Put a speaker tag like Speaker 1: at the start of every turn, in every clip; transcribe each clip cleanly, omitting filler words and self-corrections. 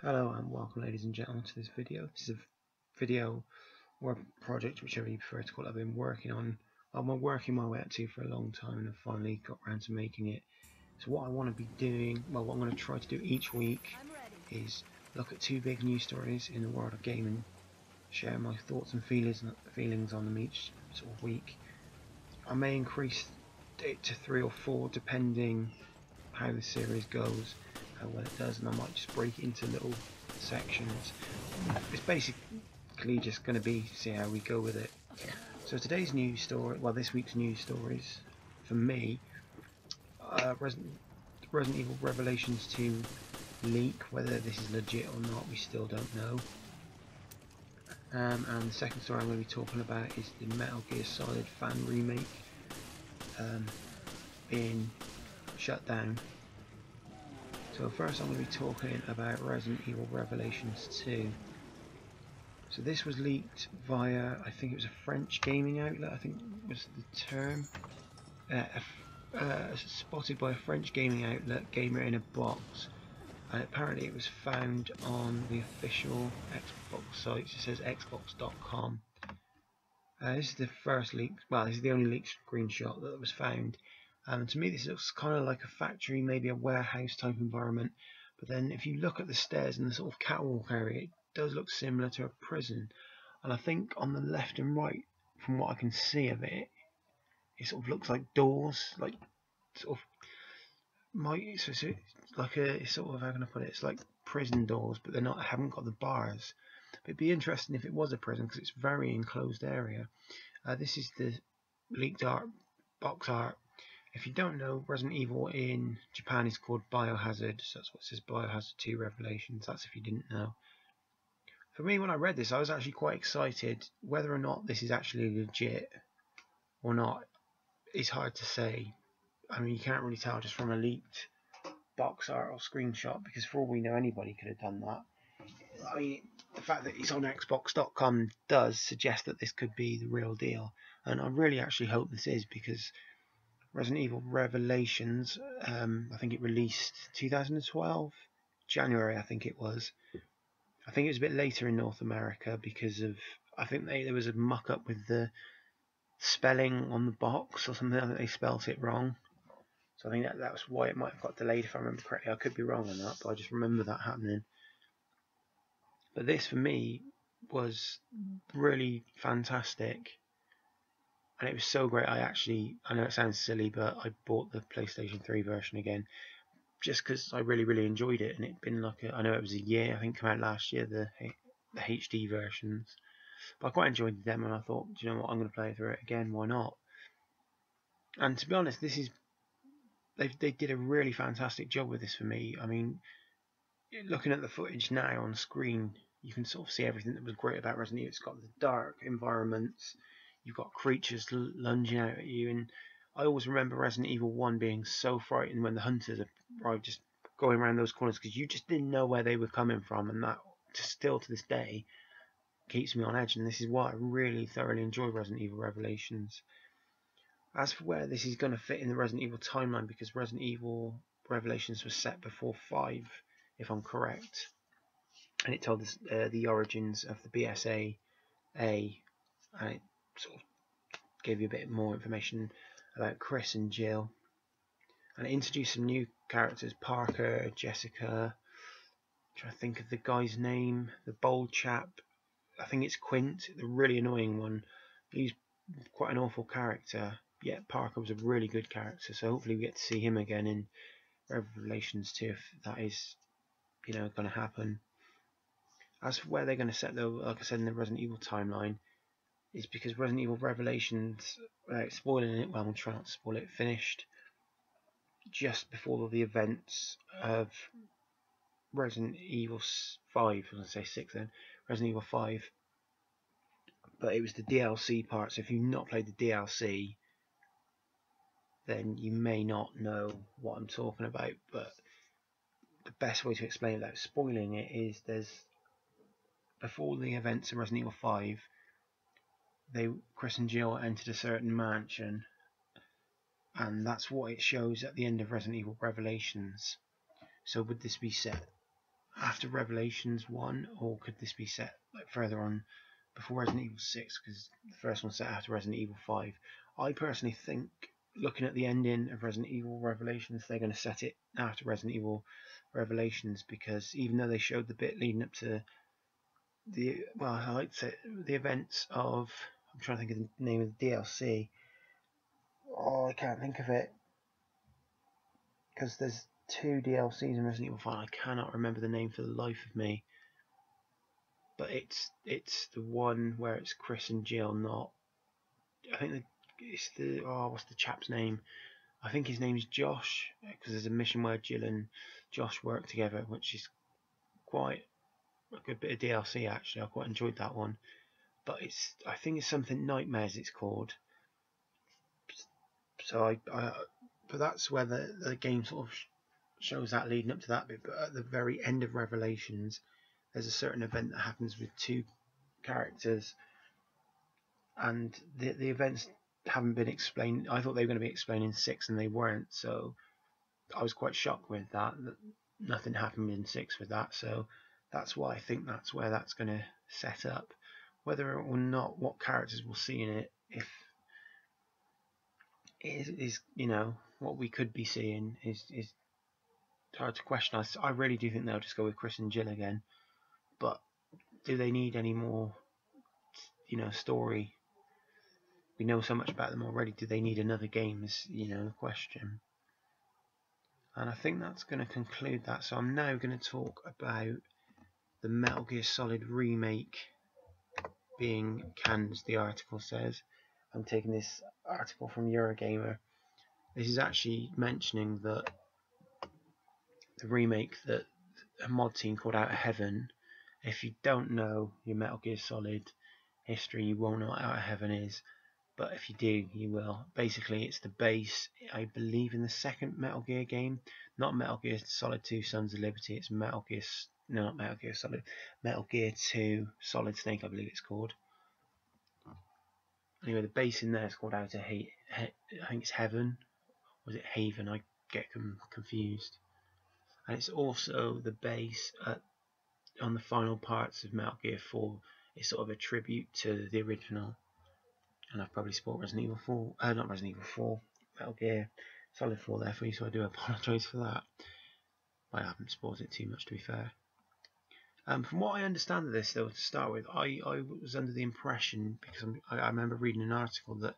Speaker 1: Hello and welcome, ladies and gentlemen, to this video. This is a video or a project, whichever you prefer to call it, I've been working on. I've been working my way up to for a long time and I've finally got around to making it. So what I want to be doing, well, what I'm going to try to do each week is look at two big news stories in the world of gaming, share my thoughts and feelings on them each sort of week. I may increase it to 3 or 4 depending how the series goes, how well it does, and I might just break it into little sections. It's basically just going to be see how we go with it. So today's news story, well, this week's news stories for me, Resident Evil Revelations 2 leak. Whether this is legit or not, we still don't know. And the second story I'm going to be talking about is the Metal Gear Solid fan remake being shut down. So first I'm going to be talking about Resident Evil Revelations 2. So this was leaked via, I think it was a French gaming outlet, I think was the term. Spotted by a French gaming outlet, Gamer in a Box. And apparently it was found on the official Xbox site. It says xbox.com. This is the first leak, well, this is the only leaked screenshot that was found. And to me this looks kind of like a factory, maybe a warehouse type environment. But then if you look at the stairs and the sort of catwalk area, it does look similar to a prison. And I think on the left and right, from what I can see of it, it sort of looks like doors, like sort of so it's like a sort of, how can I put it? It's like prison doors, but they're not. Haven't got the bars. But it'd be interesting if it was a prison because it's a very enclosed area. This is the leaked art, box art. If you don't know, Resident Evil in Japan is called Biohazard, so that's what it says, Biohazard 2 Revelations. That's if you didn't know. For me, when I read this, I was actually quite excited. Whether or not this is actually legit or not is hard to say. I mean, you can't really tell just from a leaked box art or screenshot, because for all we know, anybody could have done that. I mean, the fact that it's on Xbox.com does suggest that this could be the real deal, and I really actually hope this is, because Resident Evil Revelations, I think it released 2012, January I think it was. I think it was a bit later in North America because of, I think there was a muck up with the spelling on the box or something. I think they spelt it wrong. So I think that was why it might have got delayed, if I remember correctly. I could be wrong on that, but I just remember that happening. But this for me was really fantastic. And it was so great. I know it sounds silly, but I bought the PlayStation 3 version again just because I really enjoyed it. And it'd been like I know it was a year, I think, come out last year, the HD versions. But I quite enjoyed the demo and I thought, do you know what, I'm going to play through it again, why not? And to be honest, this is, they did a really fantastic job with this for me. I mean, looking at the footage now on screen, you can sort of see everything that was great about Resident Evil. It's got the dark environments, you've got creatures lunging out at you, and I always remember Resident Evil 1 being so frightened when the hunters arrived, just going around those corners, because you just didn't know where they were coming from, and that still to this day keeps me on edge. And this is why I really thoroughly enjoy Resident Evil Revelations. As for where this is going to fit in the Resident Evil timeline, because Resident Evil Revelations was set before 5, if I'm correct, and it told us the origins of the BSA, and it sort of gave you a bit more information about Chris and Jill, and it introduced some new characters, Parker, Jessica. I'm trying to think of the guy's name, the bold chap, I think it's Quint, the really annoying one. He's quite an awful character, yet Parker was a really good character, so hopefully we get to see him again in Revelations 2 if that is, going to happen. As for where they're going to set, though, like I said, in the Resident Evil timeline, is because Resident Evil Revelations, without spoiling it, well, I'm trying not to spoil it, finished just before the events of Resident Evil 5, I was going to say 6 then, Resident Evil 5, but it was the DLC part, so if you've not played the DLC, then you may not know what I'm talking about. But the best way to explain it without spoiling it is before the events of Resident Evil 5, Chris and Jill entered a certain mansion, and that's what it shows at the end of Resident Evil Revelations. So would this be set after Revelations 1, or could this be set like further on before Resident Evil 6? Because the first one's set after Resident Evil 5. I personally think, looking at the ending of Resident Evil Revelations, they're going to set it after Resident Evil Revelations, because even though they showed the bit leading up to I like to say the events of, I'm trying to think of the name of the DLC. Oh, I can't think of it, because there's 2 DLCs in Resident Evil 5. I cannot remember the name for the life of me. But it's the one where it's Chris and Jill, not, I think it's the, what's the chap's name? I think his name's Josh, because there's a mission where Jill and Josh work together, which is quite a good bit of DLC actually. I quite enjoyed that one. But I think it's something Nightmares it's called. So but that's where the game sort of shows that leading up to that bit. But at the very end of Revelations, there's a certain event that happens with 2 characters, and the events haven't been explained. I thought they were going to be explained in 6, and they weren't. So I was quite shocked with that nothing happened in 6 with that. So that's why I think that's where that's going to set up. Whether or not what characters we'll see in it, if is what we could be seeing is hard to question. I really do think they'll just go with Chris and Jill again. But do they need any more story? We know so much about them already. Do they need another game? Is the question. And I think that's going to conclude that. So I'm now going to talk about the Metal Gear Solid Remake being canned, as the article says. I'm taking this article from Eurogamer. This is actually mentioning that the remake that a mod team called Out of Heaven. If you don't know your Metal Gear Solid history, you won't know what Out of Heaven is. But if you do, you will. Basically, it's the base, I believe, in the second Metal Gear game. Not Metal Gear Solid 2 Sons of Liberty. It's Metal Gear... No, not Metal Gear Solid. Metal Gear 2 Solid Snake, I believe it's called. Anyway, the base in there is called Out of I think it's Heaven. Was it Haven? I get confused. And it's also the base on the final parts of Metal Gear 4. It's sort of a tribute to the original. And I've probably spoiled Resident Evil 4, not Resident Evil 4, Metal Gear Solid 4 there for you, so I do apologise for that. I haven't spoiled it too much, to be fair. From what I understand of this, though, to start with, I was under the impression, because I remember reading an article, that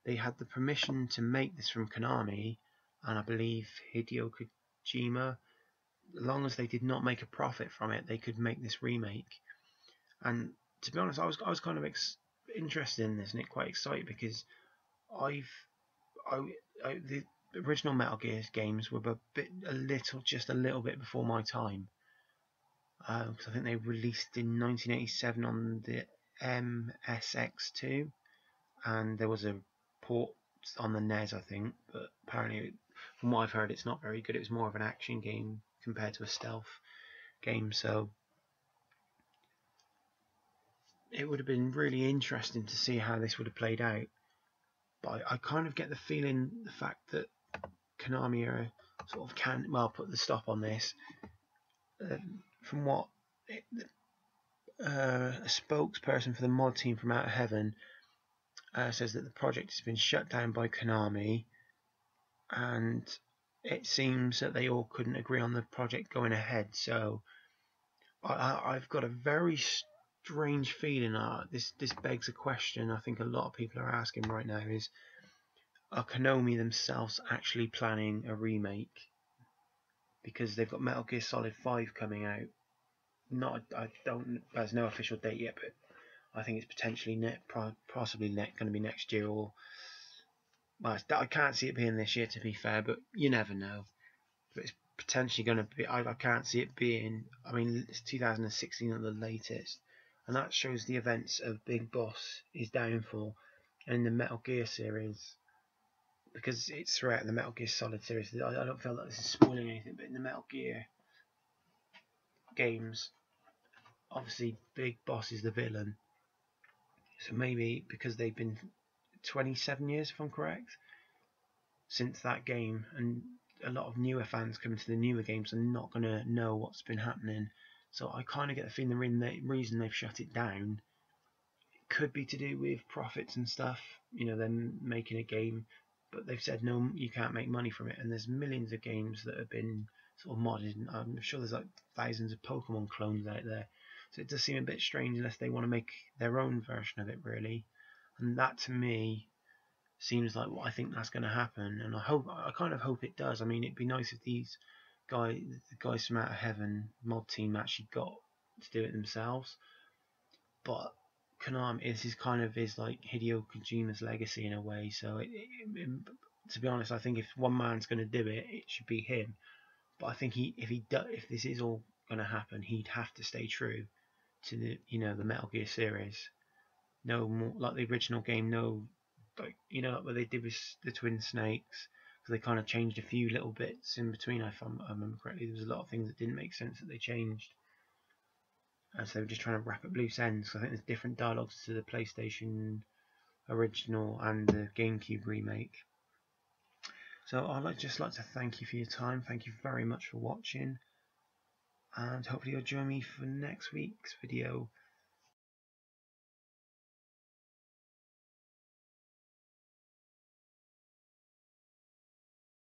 Speaker 1: they had the permission to make this from Konami, and I believe Hideo Kojima, as long as they did not make a profit from it, they could make this remake. And to be honest, I was kind of interested in this and quite excited, because the original Metal Gear games were just a little bit before my time, because I think they released in 1987 on the MSX2, and there was a port on the NES, I think, but apparently, from what I've heard, it's not very good. It was more of an action game compared to a stealth game, so it would have been really interesting to see how this would have played out. But I kind of get the feeling, the fact that Konami are sort of put the stop on this. From what a spokesperson for the mod team from Out of Heaven says, that the project has been shut down by Konami, and it seems that they all couldn't agree on the project going ahead. So I've got a very strange feeling. This begs a question I think a lot of people are asking right now, is, are Konami themselves actually planning a remake? Because they've got Metal Gear Solid 5 coming out. There's no official date yet, but I think it's potentially possibly going to be next year, or I can't see it being this year, to be fair, but you never know. But it's potentially going to be. I can't see it being. I mean, it's 2016 at the latest, and that shows the events of Big Boss, his downfall, and the Metal Gear series. Because it's throughout the Metal Gear Solid series. I don't feel like this is spoiling anything, but in the Metal Gear games, obviously Big Boss is the villain. So maybe because they've been 27 years, if I'm correct, since that game, and a lot of newer fans coming to the newer games are not going to know what's been happening. So I kind of get the feeling the reason they've shut it down could be to do with profits and stuff, them making a game, but they've said no, you can't make money from it. And there's millions of games that have been sort of modded, and I'm sure there's like thousands of Pokemon clones out there. So it does seem a bit strange unless they want to make their own version of it, really. And that to me seems like what I think that's going to happen, and I kind of hope it does. I mean, it'd be nice if the guys from Out of Heaven mod team actually got to do it themselves, but Konami, this is kind of is like Hideo Kojima's legacy in a way. So to be honest, I think if one man's going to do it, it should be him. But I think if this is all going to happen, he'd have to stay true to the Metal Gear series. No more like the original game. No, like like what they did with the Twin Snakes, because they kind of changed a few little bits in between. If I remember correctly, there was a lot of things that didn't make sense that they changed, as they were just trying to wrap up loose ends. I think there's different dialogues to the PlayStation original and the GameCube remake. So I'd just like to thank you for your time. Thank you very much for watching, and hopefully you'll join me for next week's video.